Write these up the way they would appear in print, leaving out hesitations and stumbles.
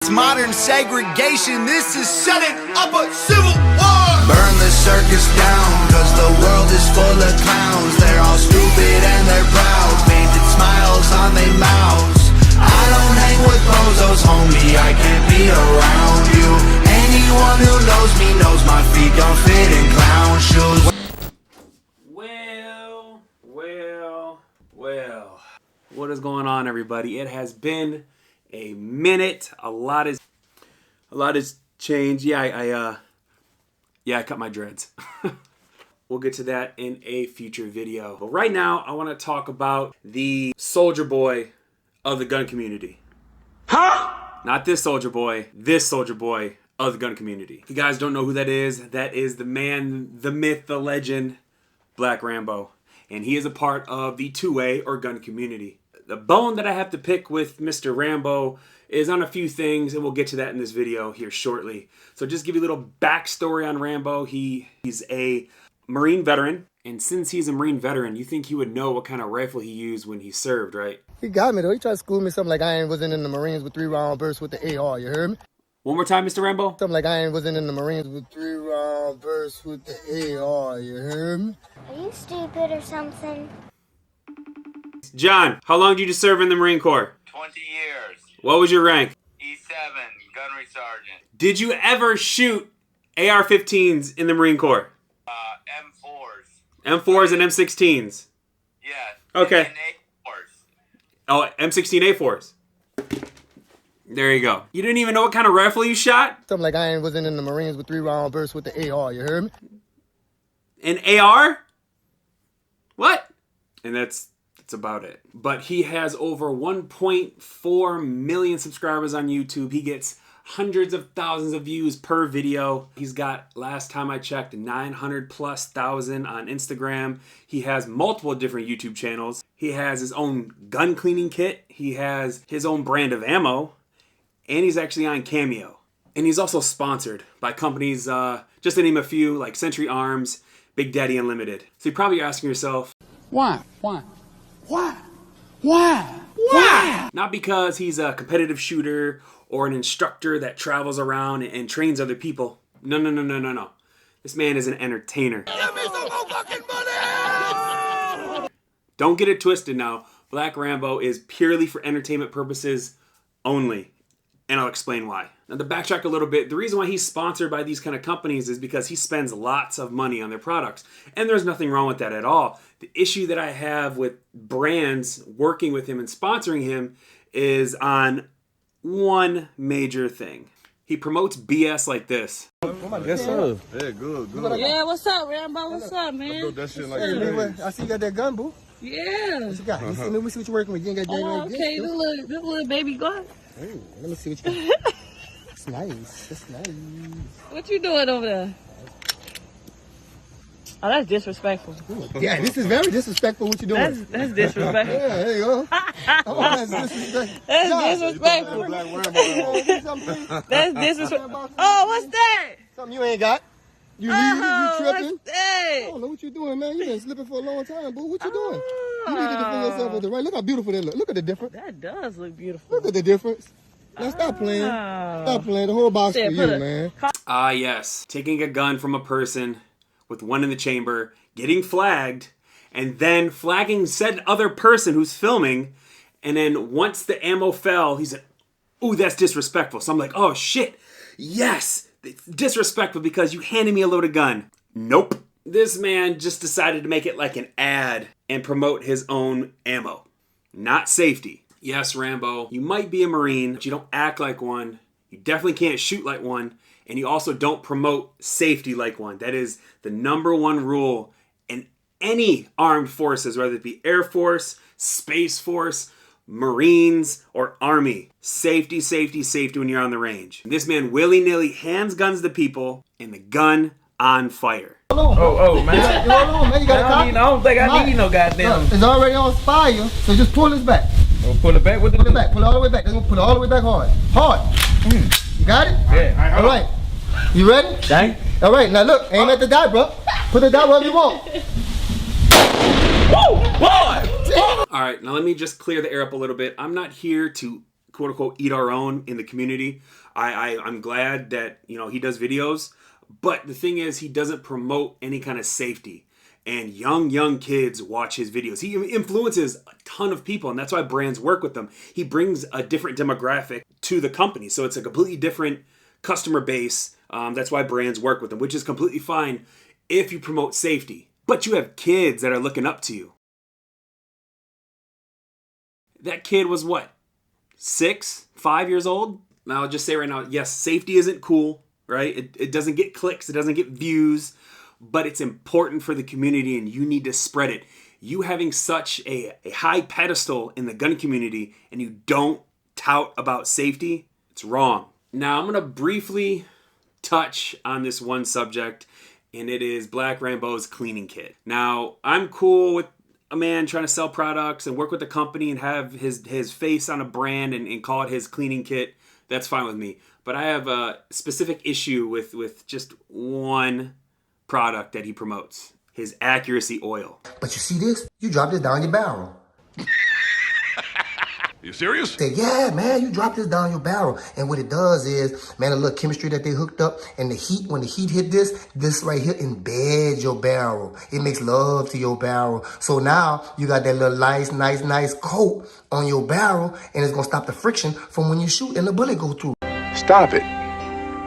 It's modern segregation. This is setting up a civil war. Burn the circus down, cause the world is full of clowns. They're all stupid and they're proud, painted smiles on their mouths. I don't hang with bozos, homie, I can't be around you. Anyone who knows me knows my feet don't fit in clown shoes. Well, what is going on, everybody? It has been a minute. A lot has changed. Yeah, I cut my dreads. We'll get to that in a future video. But right now, I want to talk about the soldier boy of the gun community. Huh? Not this soldier boy, this soldier boy of the gun community. If you guys don't know who that is the man, the myth, the legend, Black Rambo. And he is a part of the 2A or gun community. The bone that I have to pick with Mr. Rambo is on a few things, and we'll get to that in this video here shortly. So just give you a little backstory on Rambo. He's a Marine veteran, and since he's a Marine veteran, you think he would know what kind of rifle he used when he served, right? He got me though. He tried to school me something like I wasn't in the Marines with 3-round bursts with the AR, you heard me? One more time, Mr. Rambo. Something like I wasn't in the Marines with 3-round bursts with the AR, you heard me? Are you stupid or something? John, how long did you serve in the Marine Corps? 20 years. What was your rank? E7, gunnery sergeant. Did you ever shoot AR-15s in the Marine Corps? M4s. M4s and M16s? Yes. Okay. And A4s. Oh, M16A4s. There you go. You didn't even know what kind of rifle you shot? Something like I wasn't in the Marines with 3-round bursts with the AR, you heard me? An AR? What? And that's about it. But he has over 1.4 million subscribers on YouTube. He gets hundreds of thousands of views per video. He's got, last time I checked, 900,000+ on Instagram. He has multiple different YouTube channels. He has his own gun cleaning kit. He has his own brand of ammo. And he's actually on Cameo. And he's also sponsored by companies, just to name a few, like Century Arms, Big Daddy Unlimited. So you're probably asking yourself, why? Not because he's a competitive shooter or an instructor that travels around and trains other people. No. This man is an entertainer. Give me some more fucking money! Don't get it twisted now. Black Rambo is purely for entertainment purposes only. And I'll explain why. Now, to backtrack a little bit, the reason why he's sponsored by these kind of companies is because he spends lots of money on their products. And there's nothing wrong with that at all. The issue that I have with brands working with him and sponsoring him is on one major thing. He promotes BS like this. Yes, sir. Yeah, good. Yeah, what's up, Rambo? What's up, man? That shit like I see you got that gun, boo. Yeah. What you got? Let me see what you're working with. You ain't got that like this. Okay, this little baby gun. Hey, let me see what you got. It's nice. It's nice. What you doing over there? Oh, that's disrespectful. Yeah, this is very disrespectful what you're doing. That's disrespectful. Yeah, there you go. Oh, that's disrespectful. That's disrespectful. That's disrespectful. Oh, what's that? Something you ain't got. You leaving, you tripping. What's that? I don't know what you doing, man. You been slipping for a long time, boo. What you doing? You need to defend yourself with the right. Look how beautiful that look. Look at the difference. That does look beautiful. Look at the difference. Now stop playing. Stop playing. The whole box for you, man. Ah, yes. Taking a gun from a person with one in the chamber, getting flagged, and then flagging said other person who's filming, and then once the ammo fell, he said, ooh, that's disrespectful. So I'm like, oh shit, yes, it's disrespectful because you handed me a loaded gun. Nope. This man just decided to make it like an ad and promote his own ammo, not safety. Yes, Rambo, you might be a Marine, but you don't act like one. You definitely can't shoot like one. And you also don't promote safety like one. That is the #1 rule in any armed forces, whether it be Air Force, Space Force, Marines, or Army. Safety, safety, safety when you're on the range. This man willy-nilly hands guns to people and the gun on fire. Oh, man. Hold on, man. You got I don't think I need no goddamn. It's already on fire, so just pull this back. Pull it back with the Pull it back. Pull it all the way back. They're going to pull it all the way back hard. You got it? Yeah. All right. You ready? Dang. All right. Now look, aim at the dot, bro. Put the dot wherever you want. All right, now let me just clear the air up a little bit. I'm not here to quote unquote eat our own in the community. I'm glad that, you know, he does videos, but the thing is, he doesn't promote any kind of safety. And young kids watch his videos. He influences a ton of people, and that's why brands work with them. He brings a different demographic to the company, so it's a completely different customer base. That's why brands work with them, which is completely fine if you promote safety. But you have kids that are looking up to you. That kid was what? 6, 5 years old? Now, I'll just say right now, yes, safety isn't cool, right? It doesn't get clicks, it doesn't get views, but it's important for the community and you need to spread it. You having such a high pedestal in the gun community and you don't tout about safety, it's wrong. Now, I'm going to briefly touch on this one subject, and it is Black Rambo's cleaning kit. Now, I'm cool with a man trying to sell products and work with a company and have his face on a brand and call it his cleaning kit. That's fine with me. But I have a specific issue with just one product that he promotes. His accuracy oil. But you see this? You dropped this down your barrel. You serious? Say, yeah, man, you drop this down your barrel. And what it does is, man, a little chemistry that they hooked up, and the heat, when the heat hit this right here embeds your barrel. It makes love to your barrel. So now you got that little nice coat on your barrel, and it's gonna stop the friction from when you shoot and the bullet go through. Stop it.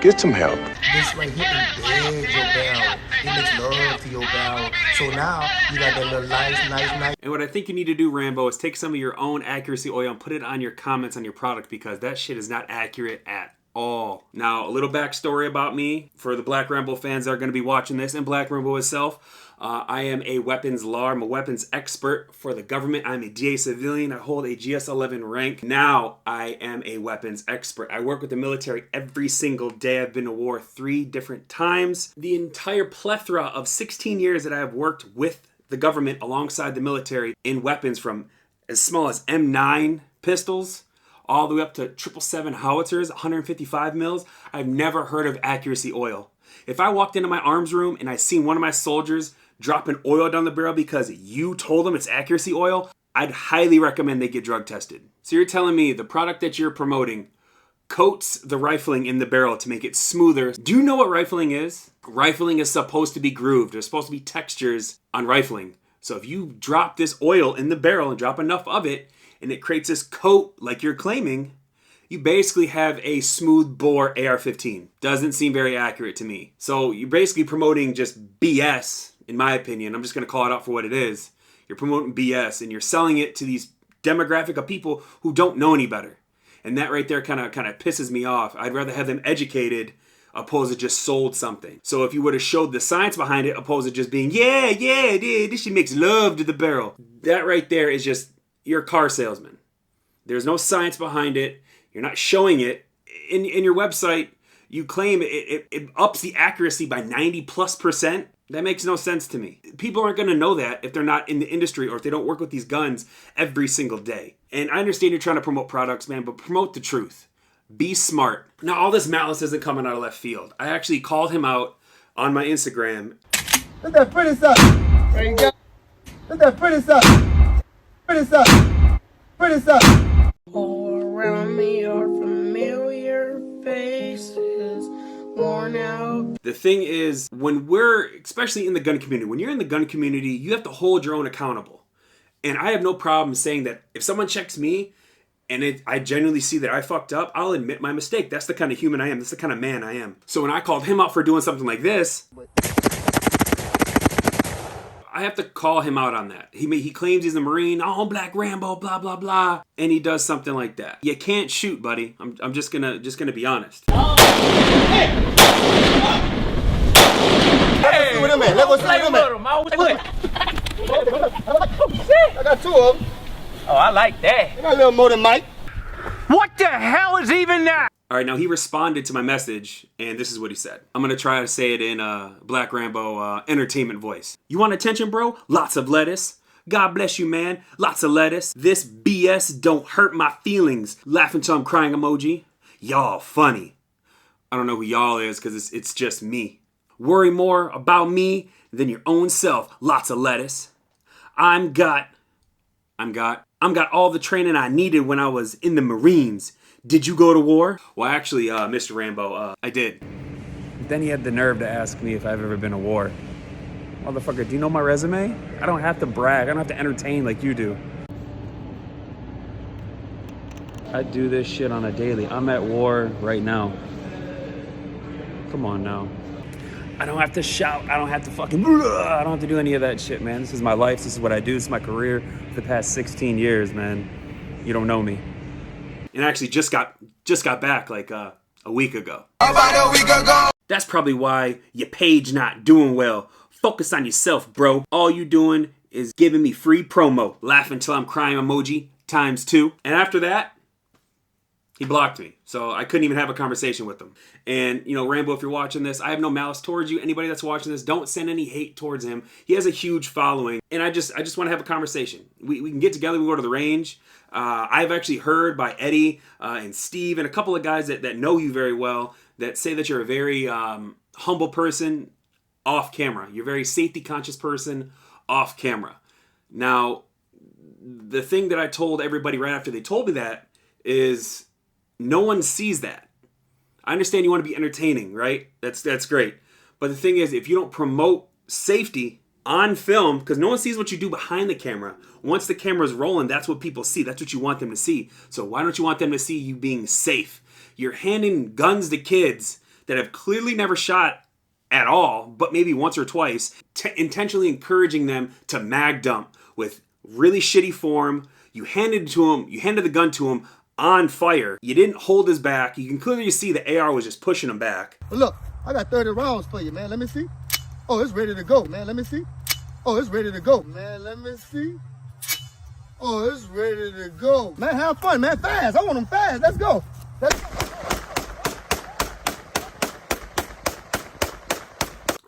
Get some help. This right here embeds your barrel. It makes love to your barrel. So now you got that little nice. And what I think you need to do, Rambo, is take some of your own accuracy oil and put it on your comments on your product, because that shit is not accurate at all. Now, a little backstory about me for the Black Rambo fans that are going to be watching this, and Black Rambo himself. I am a weapons law. I'm a weapons expert for the government. I'm a DA civilian. I hold a GS-11 rank. Now I am a weapons expert. I work with the military every single day. I've been to war 3 different times. The entire plethora of 16 years that I have worked with the government alongside the military in weapons, from as small as M9 pistols all the way up to 777 howitzers, 155 mils. I've never heard of accuracy oil. If I walked into my arms room and I seen one of my soldiers dropping oil down the barrel because you told them it's accuracy oil, I'd highly recommend they get drug tested. So you're telling me the product that you're promoting coats the rifling in the barrel to make it smoother. Do you know what rifling is? Rifling is supposed to be grooved. There's supposed to be textures on rifling. So if you drop this oil in the barrel and drop enough of it, and it creates this coat like you're claiming, you basically have a smooth bore AR-15. Doesn't seem very accurate to me. So you're basically promoting just BS, in my opinion. I'm just going to call it out for what it is. You're promoting BS, and you're selling it to these demographic of people who don't know any better. And that right there kind of pisses me off. I'd rather have them educated opposed to just sold something. So if you would have showed the science behind it opposed to just being, yeah, this shit makes love to the barrel. That right there is just, you're a car salesman. There's no science behind it. You're not showing it. In your website, you claim it ups the accuracy by 90+%. That makes no sense to me. People aren't going to know that if they're not in the industry or if they don't work with these guns every single day. And I understand you're trying to promote products, man, but promote the truth. Be smart. Now, all this malice isn't coming out of left field. I actually called him out on my Instagram. Look that pretty stuff. There you go. Look that pretty stuff. Pretty stuff. Pretty stuff. All around me are familiar faces, worn out. The thing is, when we're, especially in the gun community, when you're in the gun community, you have to hold your own accountable. And I have no problem saying that if someone checks me and I genuinely see that I fucked up, I'll admit my mistake. That's the kind of human I am. That's the kind of man I am. So when I called him out for doing something like this, I have to call him out on that. He claims he's a Marine. Oh, Black Rambo, blah, blah, blah. And he does something like that. You can't shoot, buddy. I'm just gonna be honest. Hey! Let's go see where them at. Let's go see where them at. I got 2 of them. Oh, I like that. I got a little more than Mike. What the hell is even that? All right, now he responded to my message, and this is what he said. I'm going to try to say it in Black Rambo entertainment voice. You want attention, bro? Lots of lettuce. God bless you, man. Lots of lettuce. This BS don't hurt my feelings. Laughing till I'm crying emoji. Y'all funny. I don't know who y'all is because it's just me. Worry more about me than your own self. Lots of lettuce. I'm got all the training I needed when I was in the Marines. Did you go to war? Well, actually, Mr. Rambo, I did. Then he had the nerve to ask me if I've ever been to war. Motherfucker, do you know my resume? I don't have to brag. I don't have to entertain like you do. I do this shit on a daily. I'm at war right now. Come on now. I don't have to shout. I don't have to fucking... I don't have to do any of that shit, man. This is my life. This is what I do. This is my career for the past 16 years, man. You don't know me. And I actually just got back like a week ago. About a week ago. That's probably why your page not doing well. Focus on yourself, bro. All you doing is giving me free promo. Laughing till I'm crying emoji ×2. And after that, he blocked me. So I couldn't even have a conversation with him. And, you know, Rambo, if you're watching this, I have no malice towards you. Anybody that's watching this, don't send any hate towards him. He has a huge following. And I just want to have a conversation. We can get together, we can go to the range. I've actually heard by Eddie and Steve and a couple of guys that know you very well that say that you're a very humble person off camera. You're a very safety conscious person off camera. Now, the thing that I told everybody right after they told me that is no one sees that. I understand you want to be entertaining, right? That's great. But the thing is, if you don't promote safety on film, because no one sees what you do behind the camera. Once the camera's rolling, that's what people see. That's what you want them to see. So why don't you want them to see you being safe? You're handing guns to kids that have clearly never shot at all, but maybe once or twice, intentionally encouraging them to mag dump with really shitty form. You handed the gun to him on fire. You didn't hold his back. You can clearly see the AR was just pushing him back. Look, I got 30 rounds for you, man. Let me see. Oh, it's ready to go, man. Let me see. Oh, it's ready to go, man. Let me see. Oh, it's ready to go. Man, have fun, man. Fast. I want them fast. Let's go.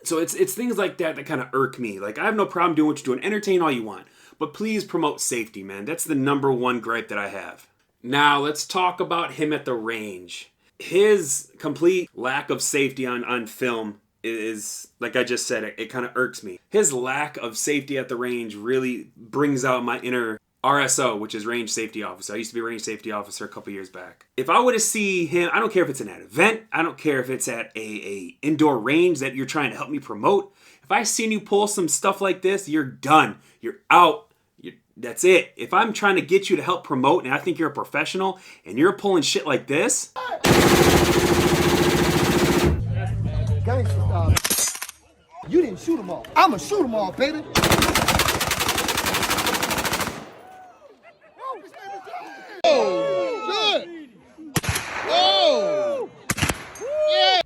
So it's things like that kind of irk me. Like, I have no problem doing what you're doing. Entertain all you want. But please promote safety, man. That's the number one gripe that I have. Now, let's talk about him at the range. His complete lack of safety on film is, like I just said, it kind of irks me. His lack of safety at the range really brings out my inner RSO, which is range safety officer. I used to be a range safety officer a couple years back. If I were to see him, I don't care if it's at an event, I don't care if it's at a indoor range that you're trying to help me promote. If I seen you pull some stuff like this, you're done. You're out. That's it. If I'm trying to get you to help promote and I think you're a professional and you're pulling shit like this. Gangsta style. You didn't shoot them all. I'ma shoot them all, baby. Oh, good. Oh, yeah.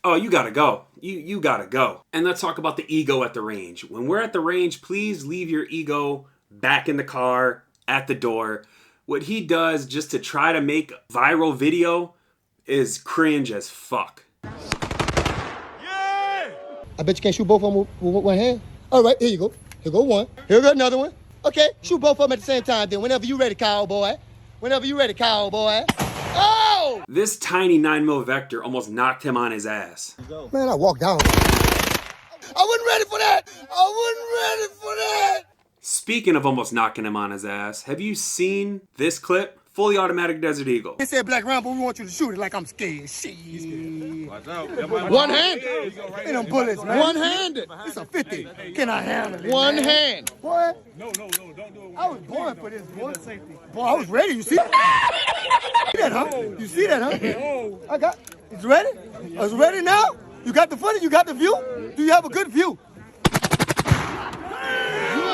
Oh, you gotta go. You gotta go. And let's talk about the ego at the range. When we're at the range, please leave your ego back in the car, at the door. What he does just to try to make a viral video is cringe as fuck. I bet you can't shoot both of them with one hand. All right, here you go. Here go one. Here go another one. Okay, shoot both of them at the same time then. Whenever you ready, cowboy. Whenever you ready, cowboy. Oh! This tiny 9mm Vector almost knocked him on his ass. Man, I walked down. I wasn't ready for that. I wasn't ready for that. Speaking of almost knocking him on his ass, have you seen this clip? Fully automatic Desert Eagle. They said, Black Rambo, we want you to shoot it like I'm scared. Shit. One-handed. Ain't them bullets, man. One-handed. It's a 50. Can I handle it? One man? hand. Boy. No, don't do it. I was born for this, boy. Boy, I was ready. You see that, huh? You see that, huh? I got. It's ready? It's ready now? You got the footage? You got the view? Do you have a good view?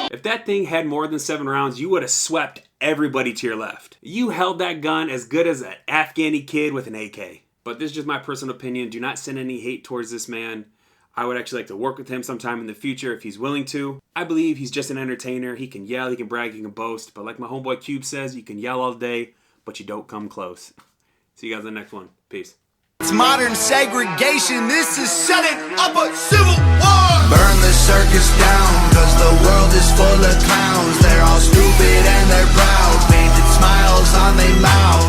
If that thing had more than 7 rounds, you would have swept everybody to your left. You held that gun as good as an Afghani kid with an AK. But this is just my personal opinion. Do not send any hate towards this man. I would actually like to work with him sometime in the future if he's willing to. I believe he's just an entertainer. He can yell, he can brag, he can boast. But like my homeboy Cube says, you can yell all day, but you don't come close. See you guys in the next one. Peace. It's modern segregation, this is setting up a civil war. Burn the circus down, cause the world is full of clowns. They're all stupid and they're proud, painted smiles on their mouths.